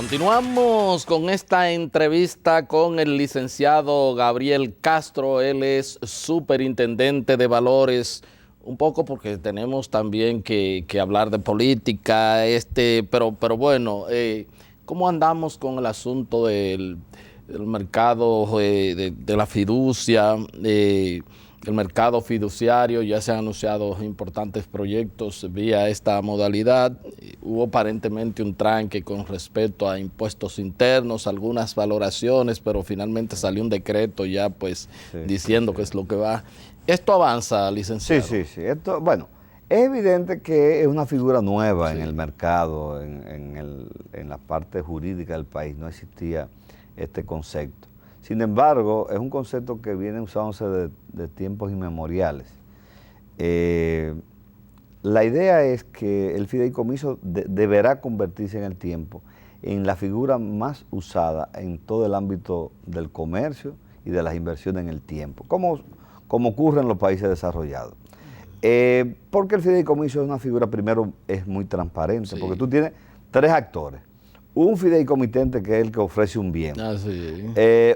Continuamos con esta entrevista con el licenciado Gabriel Castro. Él es superintendente de valores, un poco porque tenemos también que hablar de política, pero bueno, ¿cómo andamos con el asunto del mercado de la fiducia? El mercado fiduciario, ya se han anunciado importantes proyectos vía esta modalidad. Hubo aparentemente un tranque con respecto a impuestos internos, algunas valoraciones, pero finalmente salió un decreto ya pues diciendo que es lo que va. ¿Esto avanza, licenciado? Sí. Esto, bueno, es evidente que es una figura nueva en el mercado, en la parte jurídica del país. No existía este concepto. Sin embargo, es un concepto que viene usándose de tiempos inmemoriales. La idea es que el fideicomiso deberá convertirse en el tiempo en la figura más usada en todo el ámbito del comercio y de las inversiones en el tiempo, como ocurre en los países desarrollados. Porque el fideicomiso es una figura, primero, es muy transparente, porque tú tienes tres actores. Un fideicomitente, que es el que ofrece un bien.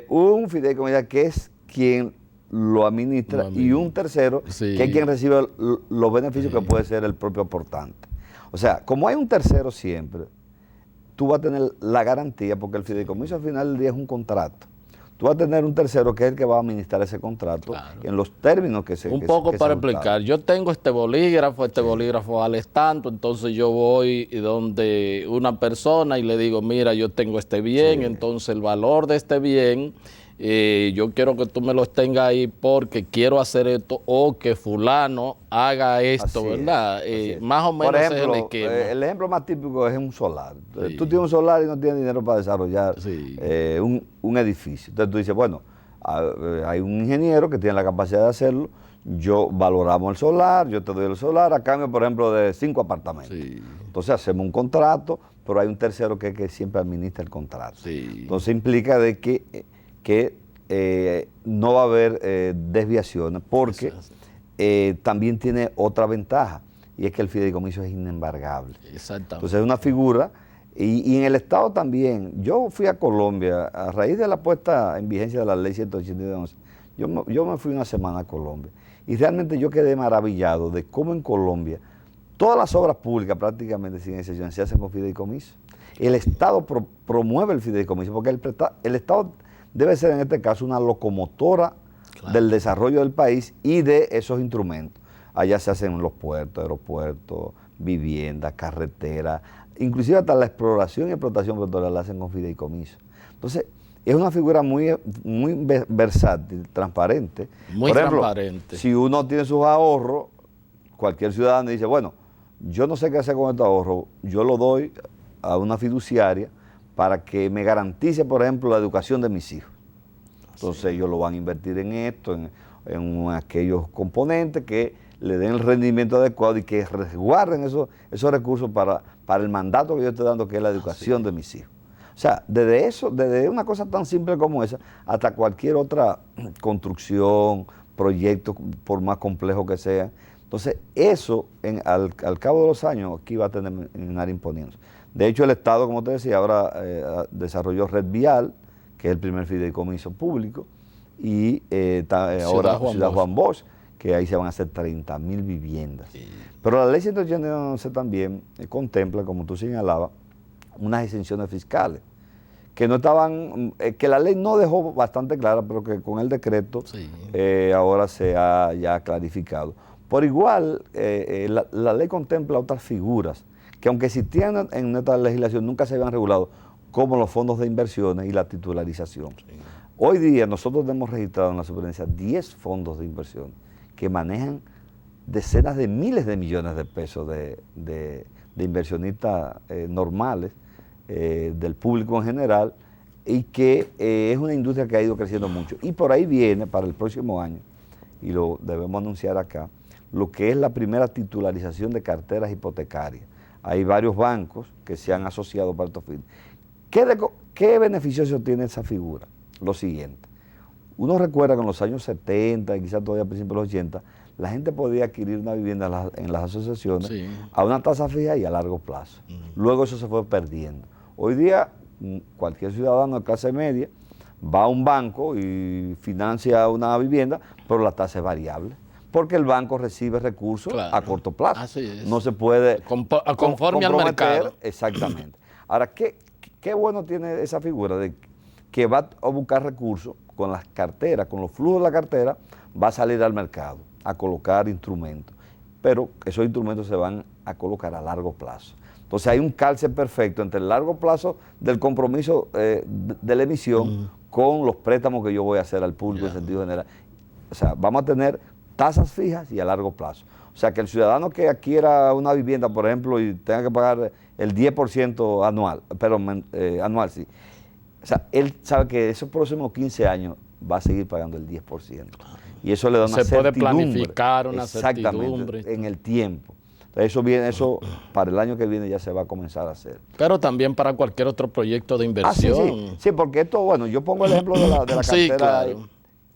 Un fideicomitente, que es quien lo administra, y un tercero, que es quien recibe los beneficios, que puede ser el propio aportante. O sea, como hay un tercero siempre, tú vas a tener la garantía, porque el fideicomiso al final del día es un contrato. Tú vas a tener un tercero que es el que va a administrar ese contrato en los términos que se Un poco para explicar, yo tengo este bolígrafo vale tanto, entonces yo voy donde una persona y le digo, mira, yo tengo este bien, entonces el valor de este bien, yo quiero que tú me lo tengas ahí porque quiero hacer esto o que fulano haga esto, ¿verdad? Más o menos por ejemplo, es el esquema. El ejemplo más típico es un solar. Tú tienes un solar y no tienes dinero para desarrollar un edificio. Entonces tú dices, bueno, hay un ingeniero que tiene la capacidad de hacerlo, valoramos el solar, yo te doy el solar a cambio, por ejemplo, de 5 apartamentos. Entonces hacemos un contrato, pero hay un tercero que siempre administra el contrato. Entonces implica de que no va a haber desviaciones, porque también tiene otra ventaja, y es que el fideicomiso es inembargable. Exactamente. Entonces es una figura, y en el Estado también. Yo fui a Colombia, a raíz de la puesta en vigencia de la ley 182, yo me fui una semana a Colombia, y realmente yo quedé maravillado de cómo en Colombia todas las obras públicas, prácticamente sin excepción, se hacen con fideicomiso. El Estado promueve el fideicomiso, porque el Estado debe ser en este caso una locomotora del desarrollo del país y de esos instrumentos. Allá se hacen los puertos, aeropuertos, viviendas, carreteras, inclusive hasta la exploración y explotación petrolera la hacen con fideicomiso. Entonces, es una figura muy versátil, transparente. Muy Por ejemplo, transparente. Si uno tiene sus ahorros, cualquier ciudadano dice, bueno, yo no sé qué hacer con estos ahorros, yo lo doy a una fiduciaria para que me garantice, por ejemplo, la educación de mis hijos. Entonces ellos lo van a invertir en esto, en aquellos componentes que le den el rendimiento adecuado y que resguarden esos recursos para el mandato que yo estoy dando, que es la educación de mis hijos. O sea, desde una cosa tan simple como esa, hasta cualquier otra construcción, proyecto, por más complejo que sea. Entonces, eso, al cabo de los años, aquí va a terminar imponiéndose. De hecho, el Estado, como te decía, ahora desarrolló Red Vial, que es el primer fideicomiso público, y ahora Ciudad Juan Bosch, que ahí se van a hacer 30.000 viviendas. Pero la ley 189 también contempla, como tú señalabas, unas exenciones fiscales, que no estaban, que la ley no dejó bastante clara, pero que con el decreto ahora se ha ya clarificado. Por igual, la ley contempla otras figuras que, aunque existían en nuestra legislación, nunca se habían regulado, como los fondos de inversiones y la titularización. Hoy día nosotros hemos registrado en la superintendencia 10 fondos de inversión que manejan decenas de miles de millones de pesos de inversionistas normales, del público en general, y que es una industria que ha ido creciendo mucho. Y por ahí viene para el próximo año, y lo debemos anunciar acá, lo que es la primera titularización de carteras hipotecarias. Hay varios bancos que se han asociado para estos fines. ¿Qué beneficioso tiene esa figura? Lo siguiente. Uno recuerda que en los años 70 y quizás todavía a principios de los 80, la gente podía adquirir una vivienda en las asociaciones a una tasa fija y a largo plazo. Luego eso se fue perdiendo. Hoy día cualquier ciudadano de clase media va a un banco y financia una vivienda, pero la tasa es variable, porque el banco recibe recursos a corto plazo. Así es. No se puede conforme al mercado. Exactamente. Ahora, ¿qué bueno tiene esa figura de que va a buscar recursos con las carteras, con los flujos de la cartera, va a salir al mercado a colocar instrumentos, pero esos instrumentos se van a colocar a largo plazo. Entonces hay un calce perfecto entre el largo plazo del compromiso de la emisión con los préstamos que yo voy a hacer al público en sentido general. O sea, vamos a tener tasas fijas y a largo plazo. O sea, que el ciudadano que adquiera una vivienda, por ejemplo, y tenga que pagar el 10% anual, anual sí. O sea, él sabe que esos próximos 15 años va a seguir pagando el 10%. Y eso le da una certidumbre. Se puede planificar una certidumbre. En el tiempo. Eso para el año que viene ya se va a comenzar a hacer. Pero también para cualquier otro proyecto de inversión. Sí, porque esto, bueno, yo pongo el ejemplo de la cartera sí, claro,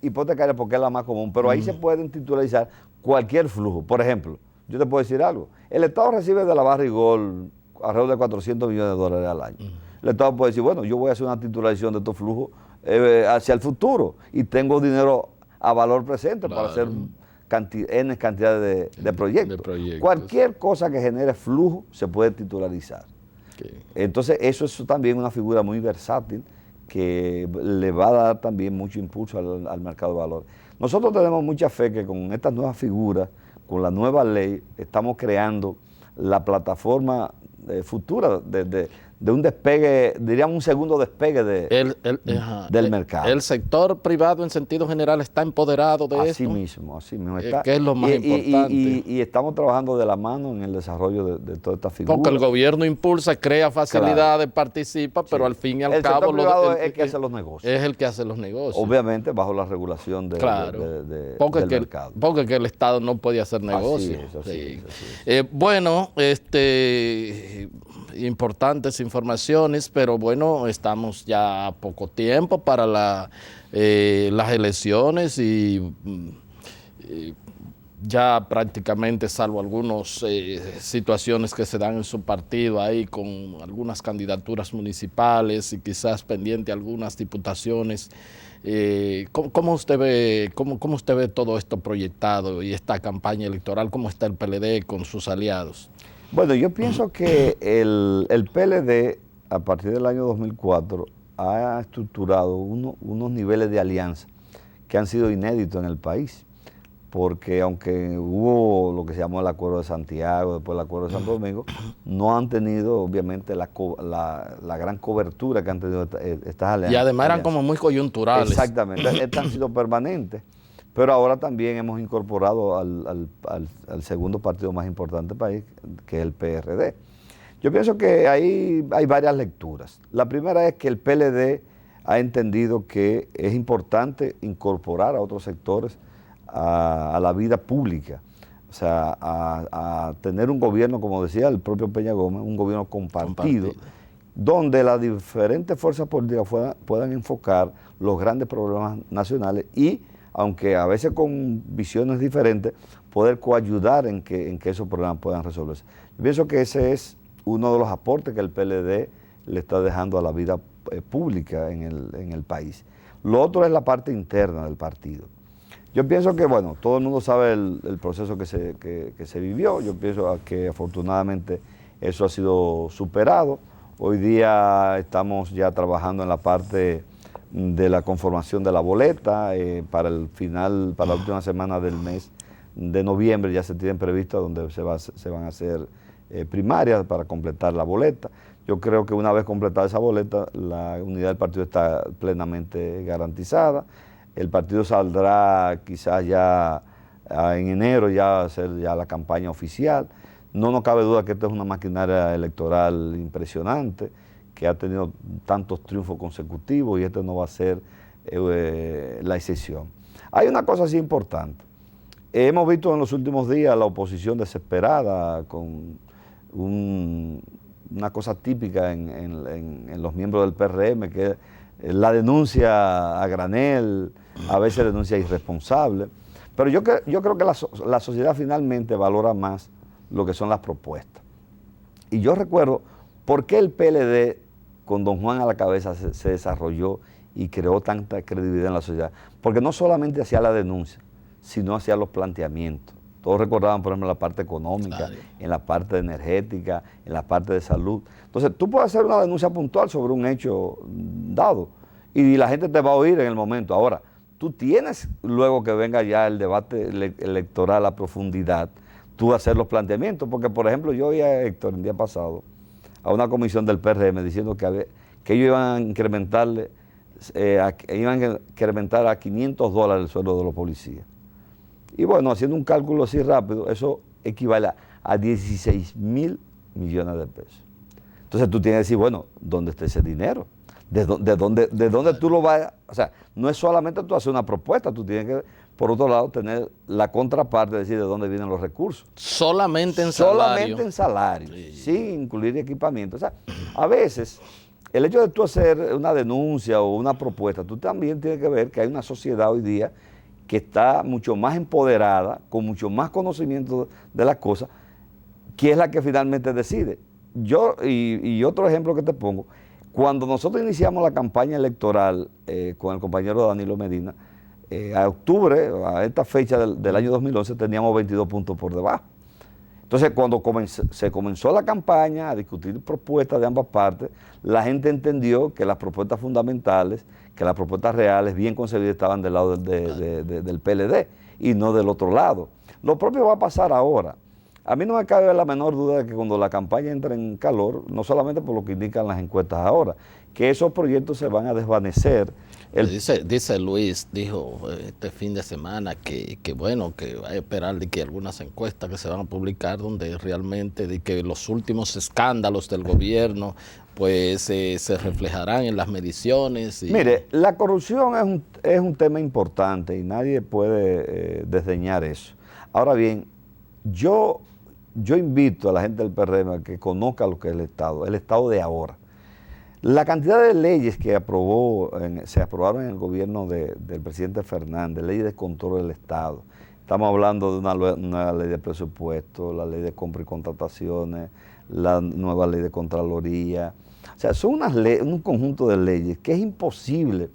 hipotecaria porque es la más común, pero ahí se pueden titularizar cualquier flujo. Por ejemplo, yo te puedo decir algo, el Estado recibe de la Barrigol alrededor de 400 millones de dólares al año. El Estado puede decir, bueno, yo voy a hacer una titularización de estos flujos hacia el futuro y tengo dinero a valor presente para hacer N cantidad de proyectos. Cualquier cosa que genere flujo se puede titularizar. Entonces eso es también una figura muy versátil que le va a dar también mucho impulso al mercado de valores. Nosotros tenemos mucha fe que con estas nuevas figuras, con la nueva ley, estamos creando la plataforma futura de un despegue, diríamos un segundo despegue del mercado. El sector privado en sentido general está empoderado de esto. Así mismo está. Que es lo más importante. Y estamos trabajando de la mano en el desarrollo de toda esta figura. Porque el gobierno impulsa, crea facilidades, participa, pero al fin y al cabo... El sector privado es el que hace los negocios. Es el que hace los negocios. Obviamente bajo la regulación del mercado. Porque el Estado no puede hacer negocios. Así es. Bueno, importantes informaciones, pero bueno, estamos ya a poco tiempo para las elecciones y ya prácticamente, salvo algunas situaciones que se dan en su partido ahí con algunas candidaturas municipales y quizás pendiente algunas diputaciones, ¿cómo usted ve todo esto proyectado y esta campaña electoral? ¿Cómo está el PLD con sus aliados? Bueno, yo pienso que el PLD, a partir del año 2004, ha estructurado unos niveles de alianza que han sido inéditos en el país, porque aunque hubo lo que se llamó el Acuerdo de Santiago, después el Acuerdo de Santo Domingo, no han tenido obviamente la gran cobertura que han tenido estas alianzas. Y además eran como muy coyunturales. Exactamente, estas han sido permanentes. Pero ahora también hemos incorporado al segundo partido más importante del país, que es el PRD. Yo pienso que ahí hay varias lecturas. La primera es que el PLD ha entendido que es importante incorporar a otros sectores a la vida pública. O sea, a tener un gobierno, como decía el propio Peña Gómez, un gobierno compartido, donde las diferentes fuerzas políticas puedan enfocar los grandes problemas nacionales y, aunque a veces con visiones diferentes, poder coayudar en que esos problemas puedan resolverse. Yo pienso que ese es uno de los aportes que el PLD le está dejando a la vida pública en el país. Lo otro es la parte interna del partido. Yo pienso que, bueno, todo el mundo sabe el proceso que se vivió. Yo pienso que afortunadamente eso ha sido superado. Hoy día estamos ya trabajando en la parte de la conformación de la boleta para el final, para la última semana del mes de noviembre ya se tienen previstas donde se van a hacer primarias para completar la boleta. Yo creo que una vez completada esa boleta, la unidad del partido está plenamente garantizada. El partido saldrá quizás ya en enero ya a hacer ya la campaña oficial. No nos cabe duda que esta es una maquinaria electoral impresionante, que ha tenido tantos triunfos consecutivos y este no va a ser la excepción. Hay una cosa así importante. Hemos visto en los últimos días la oposición desesperada con una cosa típica en los miembros del PRM, que es la denuncia a granel, a veces denuncia irresponsable. Pero yo creo que la sociedad finalmente valora más lo que son las propuestas. Y yo recuerdo por qué el PLD, con don Juan a la cabeza se desarrolló y creó tanta credibilidad en la sociedad. Porque no solamente hacía la denuncia, sino hacía los planteamientos. Todos recordaban, por ejemplo, la parte económica, claro, en la parte energética, en la parte de salud. Entonces, tú puedes hacer una denuncia puntual sobre un hecho dado y la gente te va a oír en el momento. Ahora, tú tienes, luego que venga ya el debate electoral a profundidad, tú hacer los planteamientos. Porque, por ejemplo, yo oí a Héctor el día pasado a una comisión del PRM diciendo que ellos iban a incrementarle, iban a incrementar a $500 el sueldo de los policías. Y bueno, haciendo un cálculo así rápido, eso equivale a 16,000 millones de pesos. Entonces tú tienes que decir, bueno, ¿dónde está ese dinero? ¿De dónde tú lo vas? O sea, no es solamente tú hacer una propuesta, tú tienes que, por otro lado, tener la contraparte, decir de dónde vienen los recursos. Solamente en salario. Solamente en salario, sí, sin incluir equipamiento. O sea, a veces, el hecho de tú hacer una denuncia o una propuesta, tú también tienes que ver que hay una sociedad hoy día que está mucho más empoderada, con mucho más conocimiento de las cosas, que es la que finalmente decide. Yo, y otro ejemplo que te pongo, cuando nosotros iniciamos la campaña electoral con el compañero Danilo Medina, a octubre, a esta fecha del año 2011, teníamos 22 puntos por debajo. Entonces, cuando se comenzó la campaña a discutir propuestas de ambas partes, la gente entendió que las propuestas fundamentales, que las propuestas reales, bien concebidas, estaban del lado del PLD y no del otro lado. Lo propio va a pasar ahora. A mí no me cabe la menor duda de que cuando la campaña entre en calor, no solamente por lo que indican las encuestas ahora, que esos proyectos se van a desvanecer. Dice Luis, dijo este fin de semana que bueno, que va a esperar de que algunas encuestas que se van a publicar donde realmente de que los últimos escándalos del gobierno pues se reflejarán en las mediciones. Mire, la corrupción es un tema importante y nadie puede desdeñar eso. Ahora bien, yo invito a la gente del PRM a que conozca lo que es el Estado de ahora. La cantidad de leyes que se aprobaron en el gobierno del presidente Fernández, leyes de control del Estado. Estamos hablando de una ley de presupuesto, la ley de compra y contrataciones, la nueva ley de Contraloría. O sea, son un conjunto de leyes que es imposible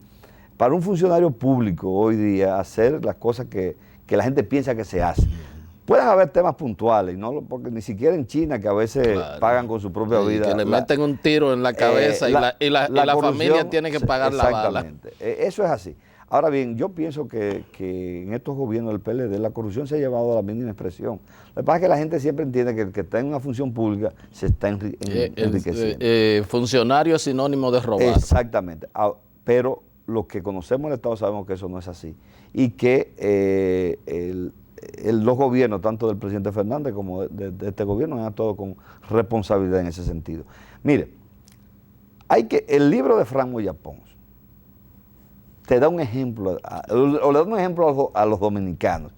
para un funcionario público hoy día hacer las cosas que la gente piensa que se hacen. Pueden haber temas puntuales, ¿no? Porque ni siquiera en China, que a veces pagan con su propia vida. Que le meten un tiro en la cabeza y la familia tiene que pagar la bala. Exactamente, eso es así. Ahora bien, yo pienso que en estos gobiernos del PLD la corrupción se ha llevado a la mínima expresión. Lo que pasa es que la gente siempre entiende que el que está en una función pública se está enriqueciendo. Funcionario es sinónimo de robar. Exactamente, pero los que conocemos el Estado sabemos que eso no es así. Y que los gobiernos, tanto del presidente Fernández como de este gobierno, han actuado con responsabilidad en ese sentido. Mire, el libro de Frank Moya Pons te da un ejemplo, o le da un ejemplo a los dominicanos,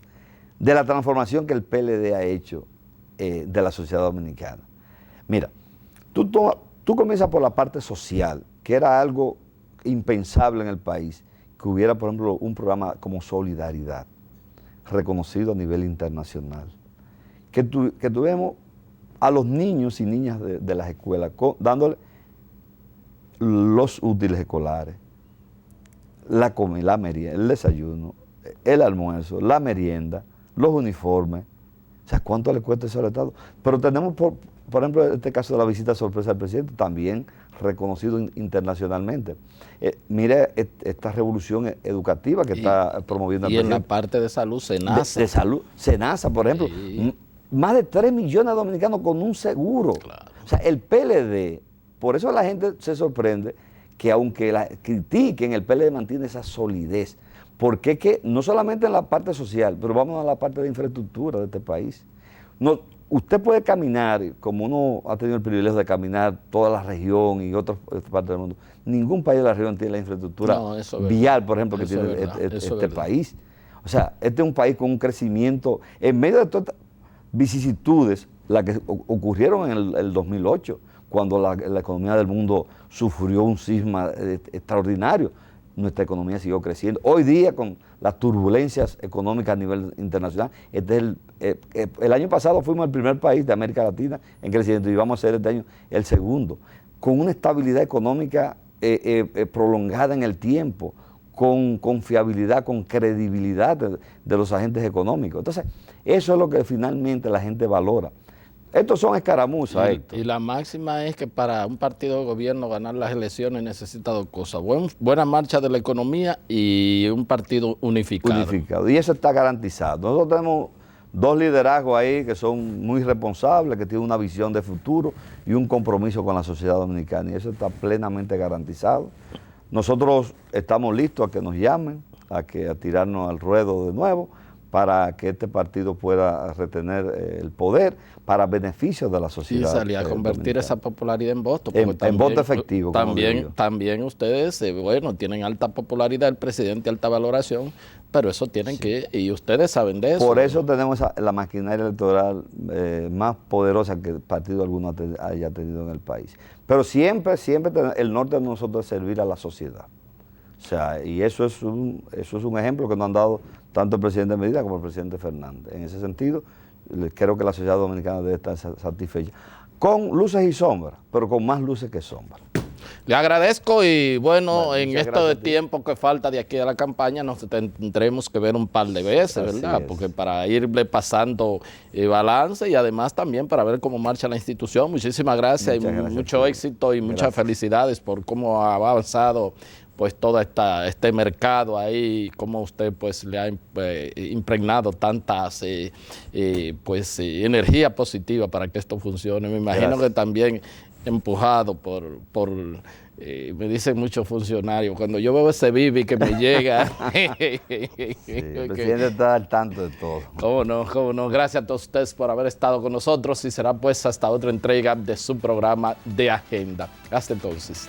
de la transformación que el PLD ha hecho de la sociedad dominicana. Mira, tú comienzas por la parte social, que era algo impensable en el país, que hubiera, por ejemplo, un programa como Solidaridad, reconocido a nivel internacional, que tuvimos a los niños y niñas de las escuelas, dándole los útiles escolares, la comida, la merienda, el desayuno, el almuerzo, la merienda, los uniformes. O sea, ¿cuánto le cuesta eso al Estado? Pero tenemos, por ejemplo, este caso de la visita sorpresa del presidente, también reconocido internacionalmente. Mire esta revolución educativa que está promoviendo el presidente. Y en la parte de salud, SENASA. De salud, SENASA, por ejemplo. Sí. Más de 3 millones de dominicanos con un seguro. Claro. O sea, el PLD, por eso la gente se sorprende que aunque la critiquen, el PLD mantiene esa solidez. Porque es que no solamente en la parte social, pero vamos a la parte de infraestructura de este país. No, usted puede caminar, como uno ha tenido el privilegio de caminar toda la región y otras partes del mundo. Ningún país de la región tiene la infraestructura vial, por ejemplo, que tiene este país. O sea, este es un país con un crecimiento, en medio de todas estas vicisitudes, las que ocurrieron en el 2008, cuando la economía del mundo sufrió un sisma extraordinario. Nuestra economía siguió creciendo. Hoy día, con las turbulencias económicas a nivel internacional, el año pasado fuimos el primer país de América Latina en crecimiento y vamos a ser este año el segundo. con una estabilidad económica prolongada en el tiempo, con confiabilidad, con credibilidad de los agentes económicos. Entonces, eso es lo que finalmente la gente valora. Estos son escaramuzas, Héctor. Y la máxima es que para un partido de gobierno ganar las elecciones necesita dos cosas: buena marcha de la economía y un partido unificado. Y eso está garantizado. Nosotros tenemos dos liderazgos ahí que son muy responsables, que tienen una visión de futuro y un compromiso con la sociedad dominicana, y eso está plenamente garantizado. Nosotros estamos listos a que nos llamen, a tirarnos al ruedo de nuevo, para que este partido pueda retener el poder para beneficio de la sociedad. Y salir a convertir dominicana. Esa popularidad en voto. En voto efectivo. También ustedes, bueno, tienen alta popularidad, el presidente, alta valoración, pero eso tienen que, y ustedes saben de eso. Por eso tenemos la maquinaria electoral más poderosa que el partido alguno haya tenido en el país. Pero siempre el norte de nosotros es servir a la sociedad. O sea, y eso es un ejemplo que nos han dado tanto el presidente Medina como el presidente Fernández. En ese sentido, creo que la sociedad dominicana debe estar satisfecha. Con luces y sombras, pero con más luces que sombras. Le agradezco y bueno, en esto de tiempo que falta de aquí a la campaña nos tendremos que ver un par de veces, ¿verdad? Porque para irle pasando balance y además también para ver cómo marcha la institución. Muchísimas gracias y mucho éxito y muchas felicidades por cómo ha avanzado pues todo este mercado ahí, cómo usted pues le ha impregnado tantas energía positiva para que esto funcione. Me imagino que también empujado por me dicen muchos funcionarios, cuando yo veo ese Bibi que me llega. El presidente está al tanto de todo. Cómo no. Gracias a todos ustedes por haber estado con nosotros y será pues hasta otra entrega de su programa de Agenda. Hasta entonces.